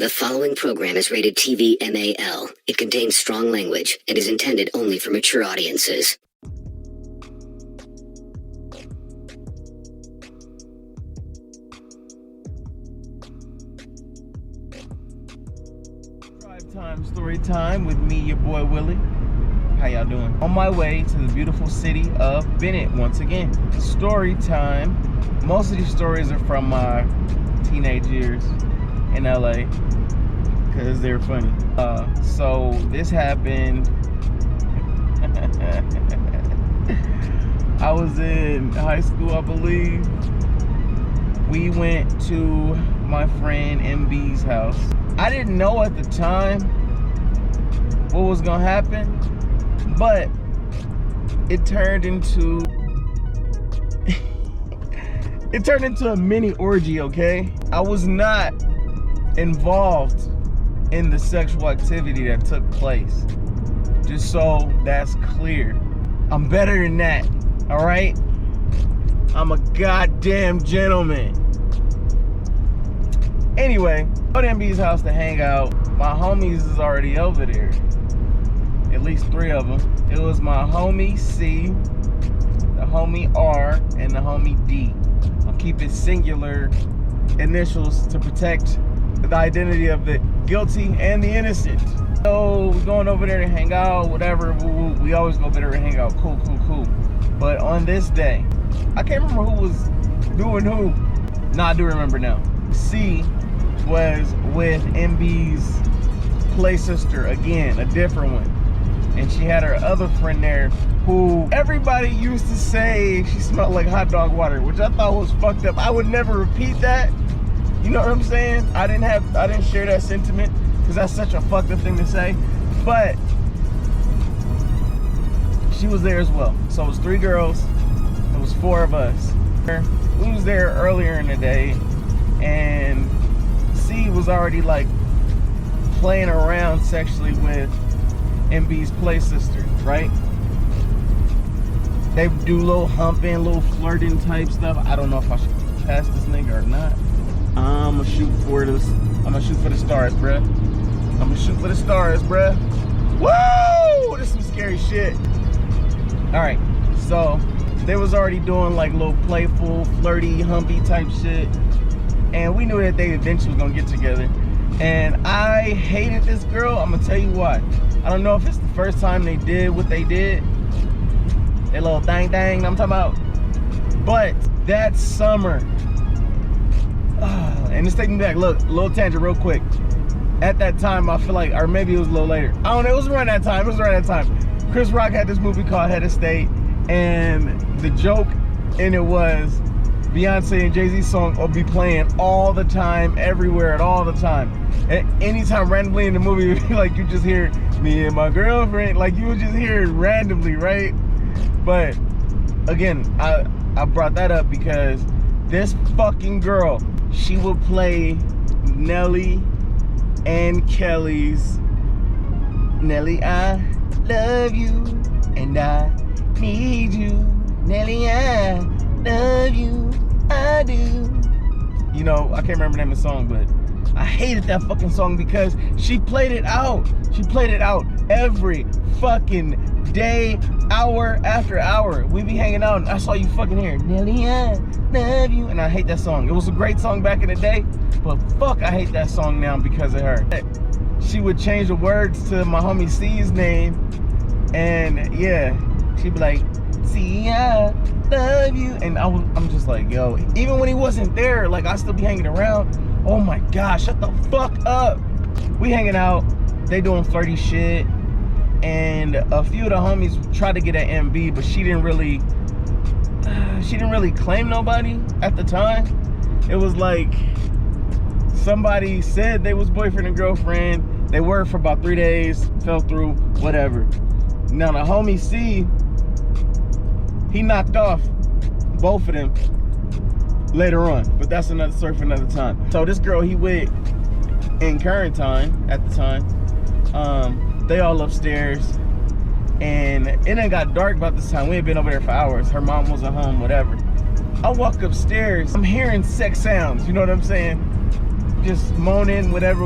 The following program is rated TV MAL. It contains strong language and is intended only for mature audiences. Drive time, story time with me, your boy Willie. How y'all doing? On my way to the beautiful city of Bennett once again. Story time. Most of these stories are from my teenage years in LA because they're funny. So this happened. I was in high school, I believe. We went to my friend MB's house. I didn't know at the time what was gonna happen, but it turned into a mini orgy, okay? I was not involved in the sexual activity that took place. Just so that's clear. I'm better than that, all right? I'm a goddamn gentleman. Anyway, go to MB's house to hang out. My homies is already over there. At least 3 of them. It was my homie C, the homie R, and the homie D. I'll keep it singular initials to protect the identity of the guilty and the innocent. So we're going over there to hang out, whatever. We always go over there to hang out. Cool. But on this day, I can't remember who was doing who. Nah, I do remember now. C was with MB's play sister again, a different one. And she had her other friend there who everybody used to say she smelled like hot dog water, which I thought was fucked up. I would never repeat that. You know what I'm saying? I didn't share that sentiment because that's such a fucked up thing to say. But she was there as well. So it was 3 girls. It was 4 of us. We was there earlier in the day, and C was already like playing around sexually with MB's play sister, right? They do little humping, little flirting type stuff. I don't know if I should pass this nigga or not. I'm gonna shoot for the stars, bruh. Woo! This is some scary shit. Alright, so they was already doing like little playful, flirty, humpy type shit. And we knew that they eventually gonna get together. And I hated this girl. I'm gonna tell you why. I don't know if it's the first time they did what they did. That little dang, I'm talking about. But that summer, and it's taking me back. Look, a little tangent real quick. At that time, I feel like, or maybe it was a little later. I don't know, it was around that time. Chris Rock had this movie called Head of State, and the joke in it was Beyonce and Jay-Z's song will be playing all the time, everywhere, at all the time. And anytime randomly in the movie, like you just hear me and my girlfriend, like you would just hear it randomly, right? But again, I brought that up because this fucking girl, she would play Nelly and Kelly's Nelly, I love you and I need you. Nelly, I love you, I do. You know, I can't remember the name of the song, but I hated that fucking song because she played it out. She played it out every fucking day, hour after hour. We be hanging out and I saw you fucking hear Nelly, I love you. And I hate that song. It was a great song back in the day, but fuck, I hate that song now because of her. She would change the words to my homie C's name. And yeah, she'd be like, C, I love you. And I'm just like, yo, even when he wasn't there, like I still be hanging around. Oh my gosh, shut the fuck up. We hanging out, they doing flirty shit. And a few of the homies tried to get at MB, but she didn't really claim nobody at the time. It was like somebody said they was boyfriend and girlfriend. They were for about 3 days, fell through, whatever. Now the homie C, he knocked off both of them later on, but that's another story for another time. So this girl he with in current time, at the time, they all upstairs, and it done got dark about this time. We had been over there for hours. Her mom wasn't home, whatever. I walk upstairs, I'm hearing sex sounds, you know what I'm saying? just moaning, whatever.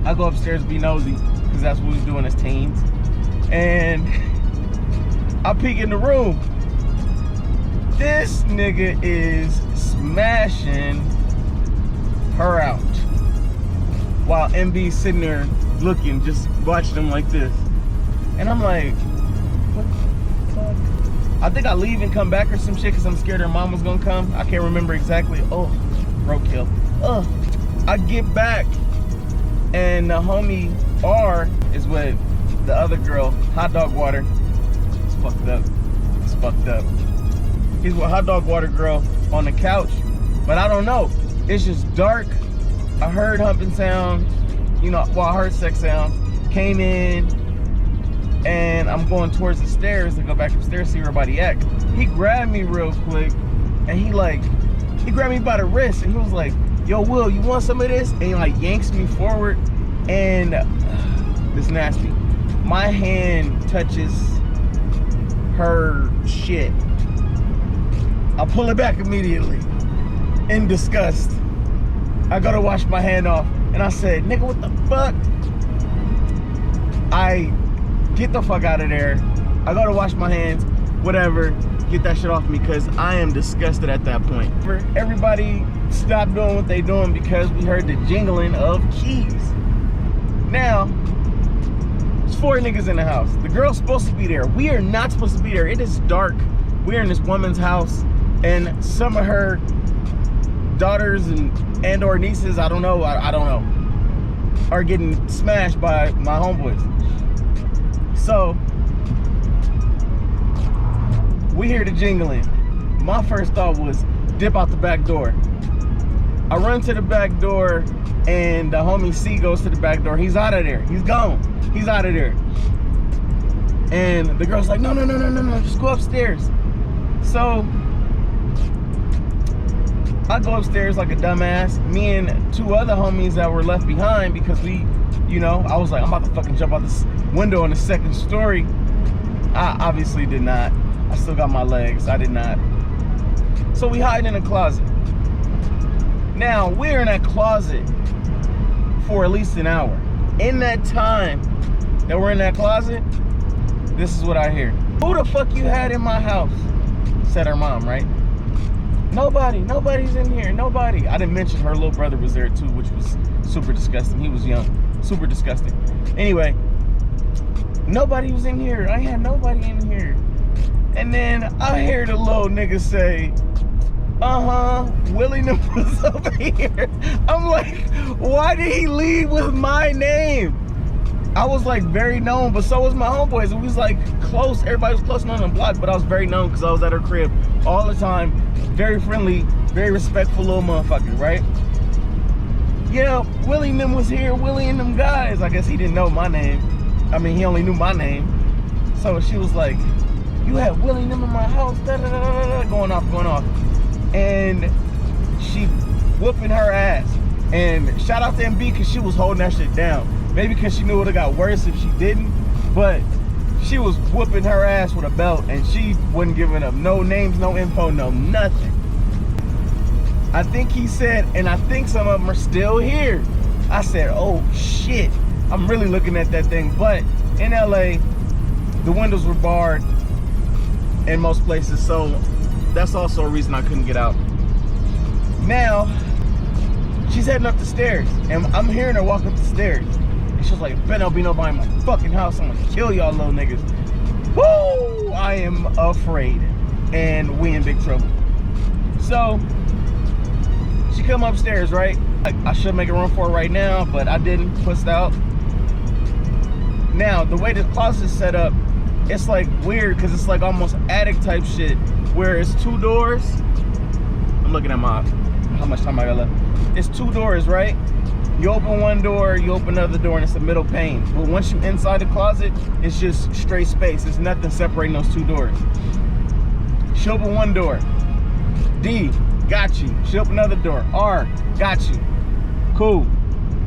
I go upstairs, be nosy, because that's what we was doing as teens. And I peek in the room. This nigga is smashing her out, while MB's sitting there looking, just watching him like this. And I'm like, what the fuck? I think I leave and come back or some shit because I'm scared her mom was gonna come. I can't remember exactly. Oh, roadkill. I get back and the homie R is with the other girl, Hot Dog Water. It's fucked up. He's with Hot Dog Water girl on the couch, but I don't know. It's just dark. I heard humping sound, I heard sex sound, came in, and I'm going towards the stairs to go back upstairs, see where everybody at. He grabbed me real quick, and he grabbed me by the wrist, and he was like, yo, Will, you want some of this? And he yanks me forward, and it's nasty. My hand touches her shit. I pull it back immediately, in disgust. I gotta wash my hand off. And I said, nigga, what the fuck? I get the fuck out of there. I gotta wash my hands, whatever, get that shit off me, because I am disgusted at that point. Everybody stopped doing what they doing because we heard the jingling of keys. Now, there's 4 niggas in the house. The girl's supposed to be there. We are not supposed to be there. It is dark. We're in this woman's house, and some of her daughters and or nieces, I don't know, are getting smashed by my homeboys. So we hear the jingling. My first thought was dip out the back door. I run to the back door, and the homie C goes to the back door. He's out of there. He's gone. He's out of there. And the girl's like, no, just go upstairs. So I go upstairs like a dumbass. Me and 2 other homies that were left behind, because we, I was like, I'm about to fucking jump out this window on the 2nd story. I obviously did not. I still got my legs. I did not. So we hide in a closet. Now, we're in that closet for at least an hour. In that time that we're in that closet, this is what I hear. Who the fuck you had in my house? Said her mom, right? Nobody's in here, nobody. I didn't mention her little brother was there too, which was super disgusting. He was young, super disgusting. Anyway, nobody was in here. I had nobody in here. And then I hear the little nigga say, Willie was over here. I'm like, why did he leave with my name? I was like very known, but so was my homeboys. It was like close. Everybody was close on the block, but I was very known because I was at her crib all the time. Very friendly, very respectful little motherfucker, right? Yeah, Willie and them was here. Willie and them guys. I guess he didn't know my name. I mean, he only knew my name. So she was like, you had Willie and them in my house, going off. And she whooping her ass. And shout out to MB, because she was holding that shit down. Maybe because she knew it would have got worse if she didn't. But she was whooping her ass with a belt, and she wasn't giving up. No names, no info, no nothing. I think he said, and I think some of them are still here. I said, oh shit. I'm really looking at that thing. But in LA, the windows were barred in most places, so that's also a reason I couldn't get out. Now, she's heading up the stairs, and I'm hearing her walk up the stairs. And she's like, better not be nobody in my fucking house. I'm gonna kill y'all little niggas. Woo! I am afraid. And we in big trouble. So, she come upstairs, right? I should make a run for it right now, but I didn't, pussed out. Now, the way this closet is set up, it's like weird, because it's like almost attic type shit, where it's 2 doors. I'm looking at how much time I got left. It's 2 doors, right? You open one door, you open another door, and it's a middle pane. But once you're inside the closet, it's just straight space. There's nothing separating those 2 doors. She opened one door. D, got you. She opened another door. R, got you. Cool.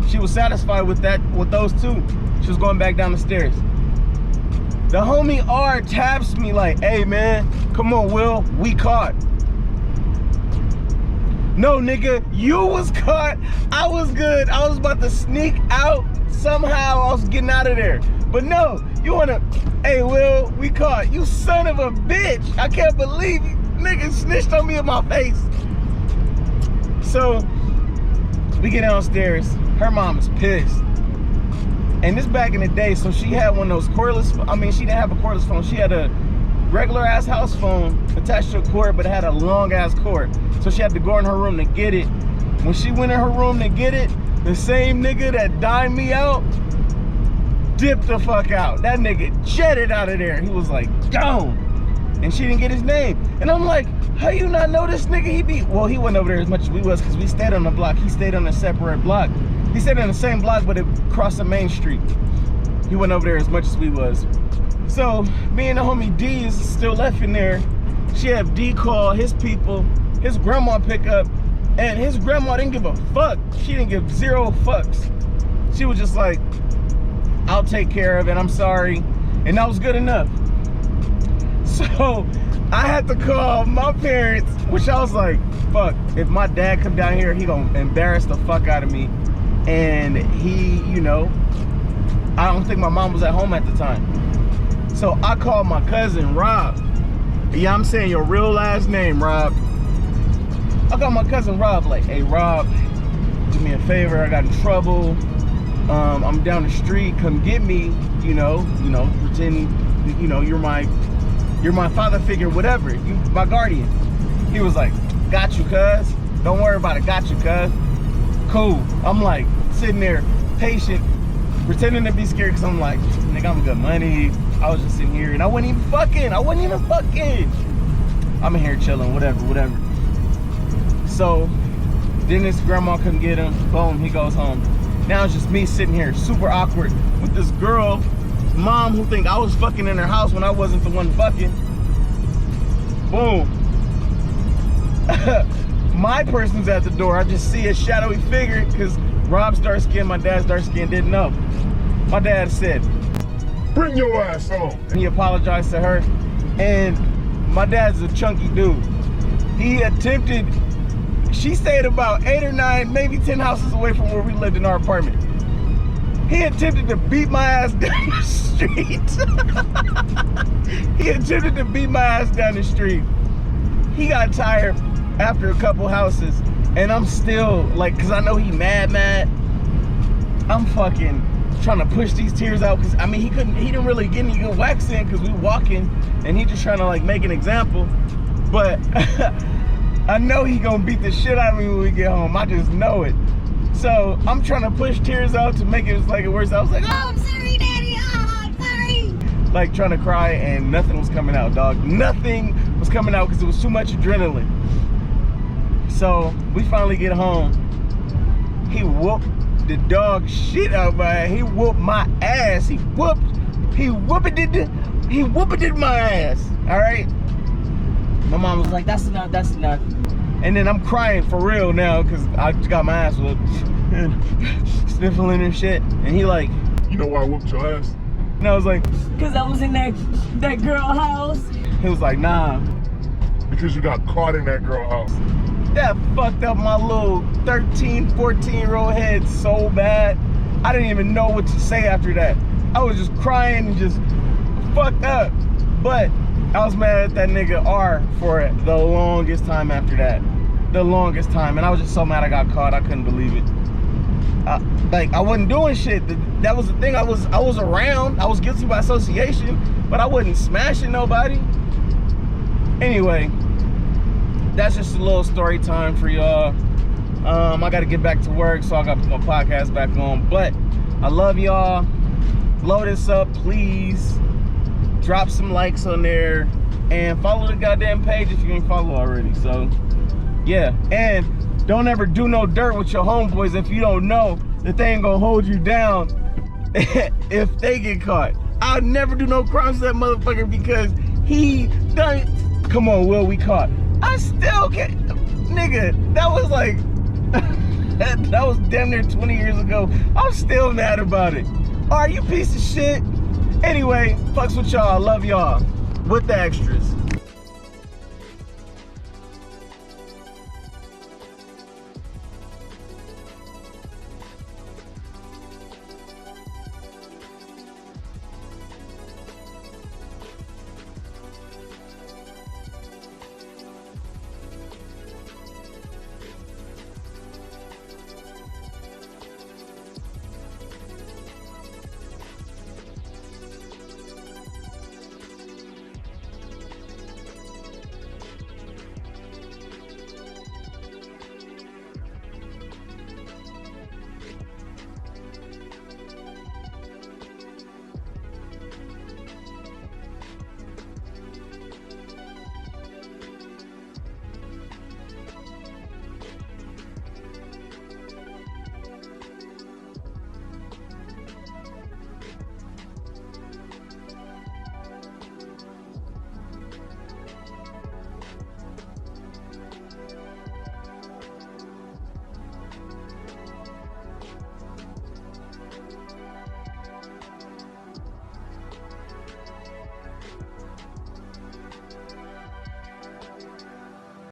She was satisfied with that, with those 2. She was going back down the stairs. The homie R taps me like, hey man, come on Will, we caught. No, nigga, you was caught. I was good. I was about to sneak out. Somehow I was getting out of there. But no, you wanna, hey, Will, we caught. You son of a bitch. I can't believe you. Nigga snitched on me in my face. So, we get downstairs. Her mom is pissed. And this back in the day, so she had one of those cordless, she didn't have a cordless phone. She had a regular ass house phone attached to a cord, but it had a long ass cord. So she had to go in her room to get it. When she went in her room to get it, the same nigga that dined me out dipped the fuck out. That nigga jetted out of there. He was like, gone. And she didn't get his name. And I'm like, how you not know this nigga? Well, he wasn't over there as much as we was because we stayed on the block. He stayed on a separate block. He stayed on the same block, but it crossed the main street. He went over there as much as we was. So, me and the homie D is still left in there. She had D call his people, his grandma pick up, and his grandma didn't give a fuck. She didn't give 0 fucks. She was just like, I'll take care of it, I'm sorry. And that was good enough. So, I had to call my parents, which I was like, fuck, if my dad come down here, he gonna embarrass the fuck out of me. And he, I don't think my mom was at home at the time. So I called my cousin, Rob. Yeah, I'm saying your real last name, Rob. I called my cousin, Rob, like, hey, Rob, do me a favor, I got in trouble. I'm down the street, come get me, pretend, you're my father figure, whatever, you my guardian. He was like, got you, cuz. Don't worry about it, got you, cuz. Cool. I'm like, sitting there, patient, pretending to be scared, because I'm like, nigga, I'm good money. I was just sitting here, and I wasn't even fucking. I'm in here chilling, whatever. So, then this grandma couldn't get him. Boom, he goes home. Now it's just me sitting here, super awkward, with this girl, mom, who think I was fucking in her house when I wasn't the one fucking. Boom. My person's at the door. I just see a shadowy figure, because Rob's dark skin, my dad's dark skin, didn't know. My dad said, bring your ass on. He apologized to her, and my dad's a chunky dude. He attempted, she stayed about 8 or 9, maybe 10 houses away from where we lived in our apartment. He attempted to beat my ass down the street. He attempted to beat my ass down the street. He got tired after a couple houses, and I'm still like, cause I know he mad. I'm fucking trying to push these tears out, cause he didn't really get any good wax in, cause we walking, and he just trying to like make an example. But I know he gonna beat the shit out of me when we get home. I just know it. So I'm trying to push tears out to make it like it worse. I was like, oh, I'm sorry, Daddy. Oh, I'm sorry. Like trying to cry, and nothing was coming out, dog. Nothing was coming out because it was too much adrenaline. So we finally get home. He whooped the dog shit out of my ass. He whooped my ass. He whooped my ass. All right. My mom was like, that's enough. And then I'm crying for real now because I just got my ass whooped. Sniffling and shit. And he like, you know why I whooped your ass? And I was like, because I was in that girl house. He was like, nah. Because you got caught in that girl house. That fucked up my little 13, 14-year-old head so bad. I didn't even know what to say after that. I was just crying and just fucked up. But I was mad at that nigga R for the longest time after that. The longest time. And I was just so mad I got caught. I couldn't believe it. Like, I wasn't doing shit. That was the thing. I was around. I was guilty by association, but I wasn't smashing nobody. Anyway, that's just a little story time for y'all. I got to get back to work, so I got to put my podcast back on. But I love y'all. Blow this up, please. Drop some likes on there. And follow the goddamn page if you ain't follow already. So, yeah. And don't ever do no dirt with your homeboys if you don't know that they ain't gonna hold you down if they get caught. I'll never do no crimes to that motherfucker because he done. Come on, Will, we caught. I still can't. Nigga, that was like, that was damn near 20 years ago. I'm still mad about it. All right, you piece of shit. Anyway, fucks with y'all. Love y'all. With the extras.